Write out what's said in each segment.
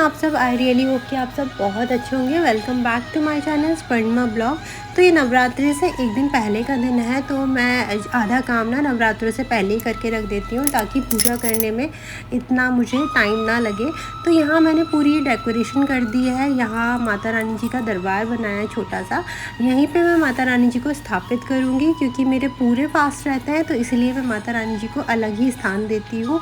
आप सब? I really hope कि आप सब बहुत अच्छे होंगे। Welcome back to my channel Sparnama blog. तो ये नवरात्रि से एक दिन पहले का दिन है, तो मैं आधा काम ना नवरात्रों से पहले ही करके रख देती हूँ ताकि पूजा करने में इतना मुझे टाइम ना लगे। तो यहाँ मैंने पूरी डेकोरेशन कर दी है। यहाँ माता रानी जी का दरबार बनाया है छोटा सा। यहीं पे मैं माता रानी जी को स्थापित करूँगी क्योंकि मेरे पूरे फास्ट रहते हैं, तो इसलिए मैं माता रानी जी को अलग ही स्थान देती हूँ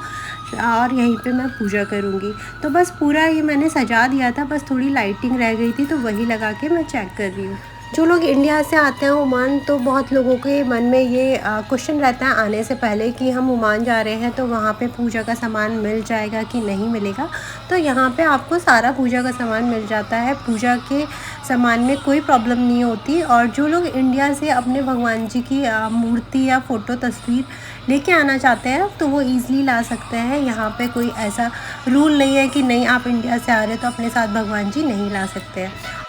और यहीं पे मैं पूजा करूँगी। तो बस पूरा ये मैंने सजा दिया था, बस थोड़ी लाइटिंग रह गई थी तो वही लगा के मैं चेक कर रही हूँ। जो लोग इंडिया से आते हैं ओमान, तो बहुत लोगों के मन में ये क्वेश्चन रहता है आने से पहले कि हम ओमान जा रहे हैं तो वहाँ पे पूजा का सामान मिल जाएगा कि नहीं मिलेगा। तो यहाँ पे आपको सारा पूजा का सामान मिल जाता है। पूजा के सामान में कोई प्रॉब्लम नहीं होती। और जो लोग इंडिया से अपने भगवान जी की मूर्ति या फ़ोटो तस्वीर लेके आना चाहते हैं तो वो ईज़िली ला सकते हैं। यहाँ पे कोई ऐसा रूल नहीं है कि नहीं, आप इंडिया से आ रहे हो तो अपने साथ भगवान जी नहीं ला सकते हैं।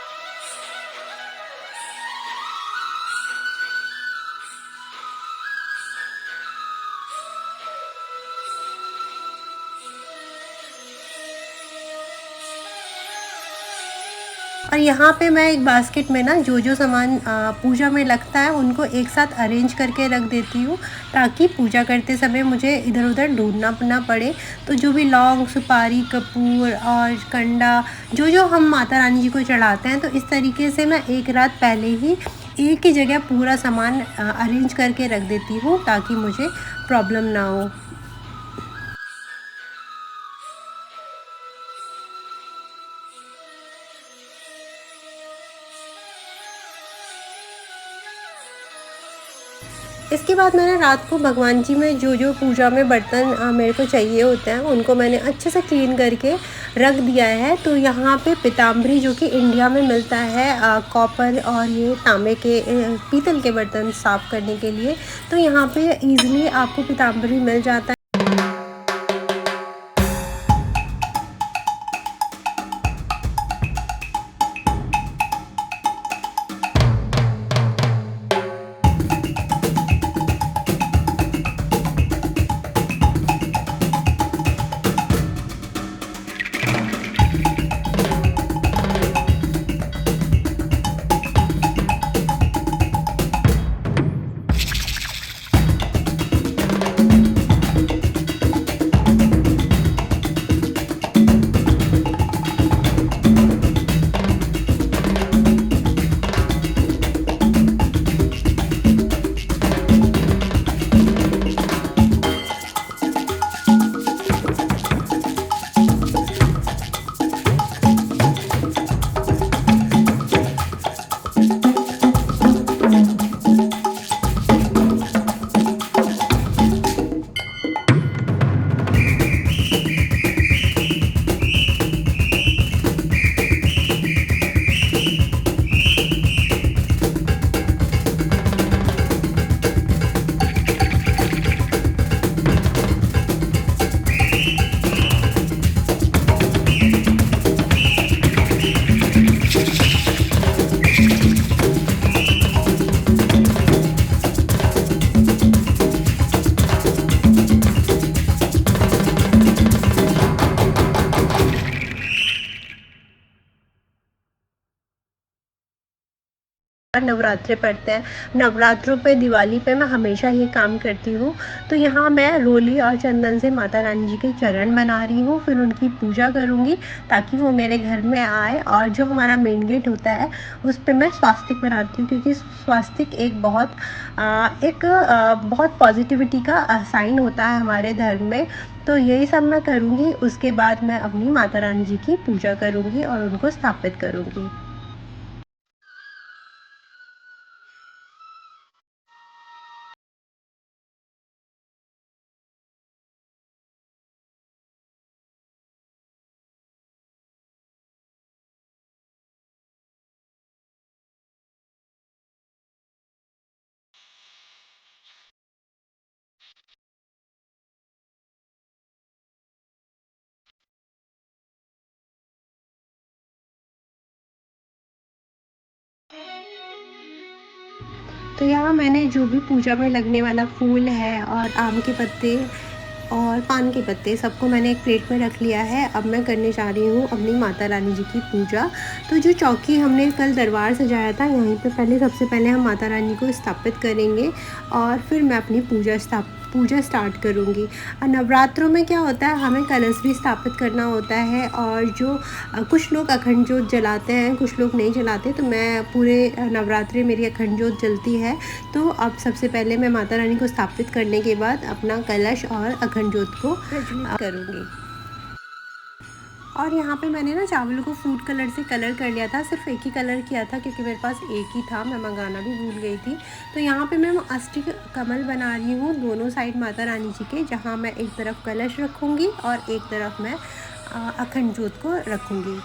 और यहाँ पे मैं एक बास्केट में ना जो सामान पूजा में लगता है उनको एक साथ अरेंज करके रख देती हूँ ताकि पूजा करते समय मुझे इधर उधर ढूंढना ना पड़े। तो जो भी लौंग, सुपारी, कपूर और कंडा जो हम माता रानी जी को चढ़ाते हैं, तो इस तरीके से मैं एक रात पहले ही एक ही जगह पूरा सामान अरेंज करके रख देती हूँ ताकि मुझे प्रॉब्लम ना हो। इसके बाद मैंने रात को भगवान जी में जो पूजा में बर्तन मेरे को चाहिए होते हैं उनको मैंने अच्छे से क्लीन करके रख दिया है। तो यहाँ पे पीताम्बरी जो कि इंडिया में मिलता है कॉपर और ये तांबे के पीतल के बर्तन साफ़ करने के लिए, तो यहाँ पे इजीली आपको पीताम्बरी मिल जाता है। नवरात्रे पड़ते हैं, नवरात्रों पे, दिवाली पे मैं हमेशा ये काम करती हूँ। तो यहाँ मैं रोली और चंदन से माता रानी जी के चरण बना रही हूँ, फिर उनकी पूजा करूँगी ताकि वो मेरे घर में आए। और जो हमारा मेन गेट होता है उस पे मैं स्वास्तिक बनाती हूँ क्योंकि स्वास्तिक बहुत पॉजिटिविटी का साइन होता है हमारे धर्म में। तो यही सब मैं करूँगी। उसके बाद मैं अपनी माता रानी जी की पूजा करूँगी और उनको स्थापित करूँगी। तो यहाँ मैंने जो भी पूजा में लगने वाला फूल है और आम के पत्ते और पान के पत्ते सबको मैंने एक प्लेट में रख लिया है। अब मैं करने जा रही हूँ अपनी माता रानी जी की पूजा। तो जो चौकी हमने कल दरबार सजाया था, यहीं पे सबसे पहले हम माता रानी को स्थापित करेंगे और फिर मैं अपनी पूजा स्टार्ट करूँगी। और नवरात्रों में क्या होता है, हमें कलश भी स्थापित करना होता है और जो कुछ लोग अखंड जोत जलाते हैं, कुछ लोग नहीं जलाते। तो मैं पूरे नवरात्रि मेरी अखंड जोत जलती है। तो अब सबसे पहले मैं माता रानी को स्थापित करने के बाद अपना कलश और अखंड जोत को प्रज्वलित करूँगी। और यहाँ पे मैंने ना चावल को फूड कलर से कलर कर लिया था, सिर्फ एक ही कलर किया था क्योंकि मेरे पास एक ही था, मैं मंगाना भी भूल गई थी। तो यहाँ पे मैं अष्टक कमल बना रही हूँ दोनों साइड माता रानी जी के, जहाँ मैं एक तरफ कलश रखूँगी और एक तरफ मैं अखंड जोत को रखूँगी।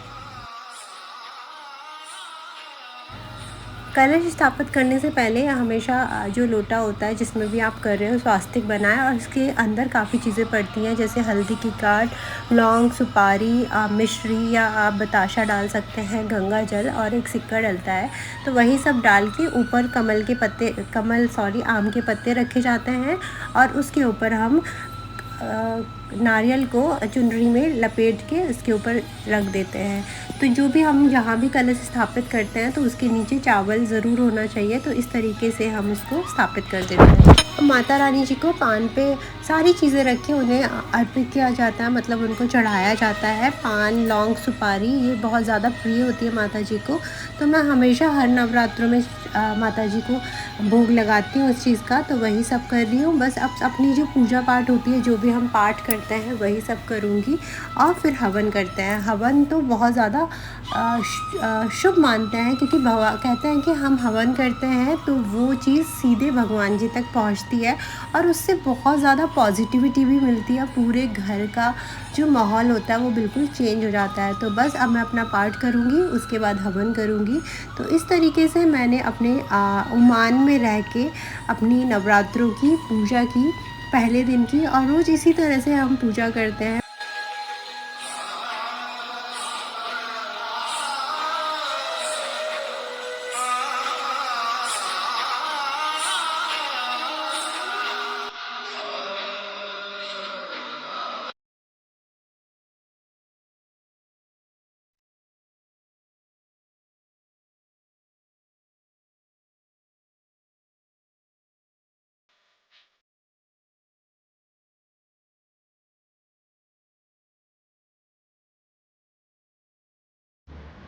कलश स्थापित करने से पहले हमेशा जो लोटा होता है जिसमें भी आप कर रहे हो स्वास्तिक बनाएं, और इसके अंदर काफ़ी चीज़ें पड़ती हैं जैसे हल्दी की गांठ, लौंग, सुपारी, मिश्री या आप बताशा डाल सकते हैं, गंगा जल और एक सिक्का डलता है। तो वही सब डाल के ऊपर आम के पत्ते रखे जाते हैं और उसके ऊपर हम नारियल को चुनरी में लपेट के इसके ऊपर रख देते हैं। तो जो भी हम जहाँ भी कलश स्थापित करते हैं तो उसके नीचे चावल ज़रूर होना चाहिए। तो इस तरीके से हम इसको स्थापित कर देते हैं। माता रानी जी को पान पे सारी चीज़ें रखी उन्हें अर्पित किया जाता है, मतलब उनको चढ़ाया जाता है। पान, लौंग, सुपारी ये बहुत ज़्यादा प्रिय होती है माता जी को। तो मैं हमेशा हर नवरात्रों में माता जी को भोग लगाती हूँ उस चीज़ का। तो वही सब कर रही हूँ। बस अब अपनी जो पूजा पाठ होती है, जो भी हम पाठ करते हैं वही सब करूँगी। और फिर हवन करते हैं। हवन तो बहुत ज़्यादा शुभ मानते हैं क्योंकि कहते हैं कि हम हवन करते हैं तो वो चीज़ सीधे भगवान जी तक पहुंचती है और उससे बहुत ज़्यादा पॉजिटिविटी भी मिलती है। पूरे घर का जो माहौल होता है वो बिल्कुल चेंज हो जाता है। तो बस अब मैं अपना पाठ करूँगी, उसके बाद हवन करूँगी। तो इस तरीके से मैंने अपने ओमान में रह के अपनी नवरात्रों की पूजा की, पहले दिन की, और रोज़ इसी तरह से हम पूजा करते हैं।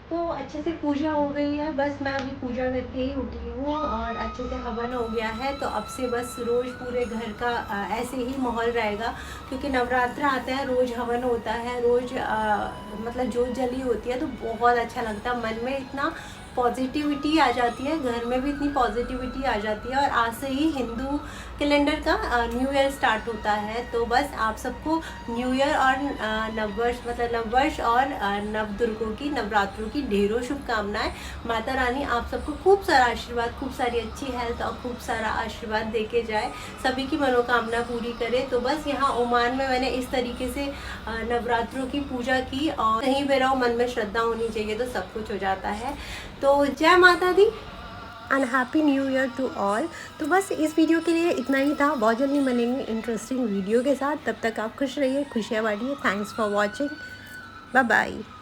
तो अच्छे से पूजा हो गई है। बस मैं अभी पूजा करके ही उठी हूँ और अच्छे से हवन हो गया है। तो अब से बस रोज़ पूरे घर का ऐसे ही माहौल रहेगा क्योंकि नवरात्र आते हैं, रोज़ हवन होता है, रोज़ मतलब जोत जली होती है। तो बहुत अच्छा लगता है, मन में इतना पॉजिटिविटी आ जाती है, घर में भी इतनी पॉजिटिविटी आ जाती है। और आज से ही हिंदू कैलेंडर का न्यू ईयर स्टार्ट होता है। तो बस आप सबको न्यू ईयर और नववर्ष और नवदुर्गों की, नवरात्रों की ढेरों शुभकामनाएं। माता रानी आप सबको खूब सारा आशीर्वाद, खूब सारी अच्छी हेल्थ और खूब सारा आशीर्वाद देके जाए, सभी की मनोकामना पूरी करे। तो बस यहाँ ओमान में मैंने इस तरीके से नवरात्रों की पूजा की और कहीं भी रहो मन में श्रद्धा होनी चाहिए तो सब कुछ हो जाता है। तो जय माता दी and happy new year to all. तो बस इस वीडियो के लिए इतना ही था। बहुत जल्दी मिलेंगे इंटरेस्टिंग वीडियो के साथ। तब तक आप खुश रहिए, खुशियाँ बांटिए। Thanks for watching. Bye bye.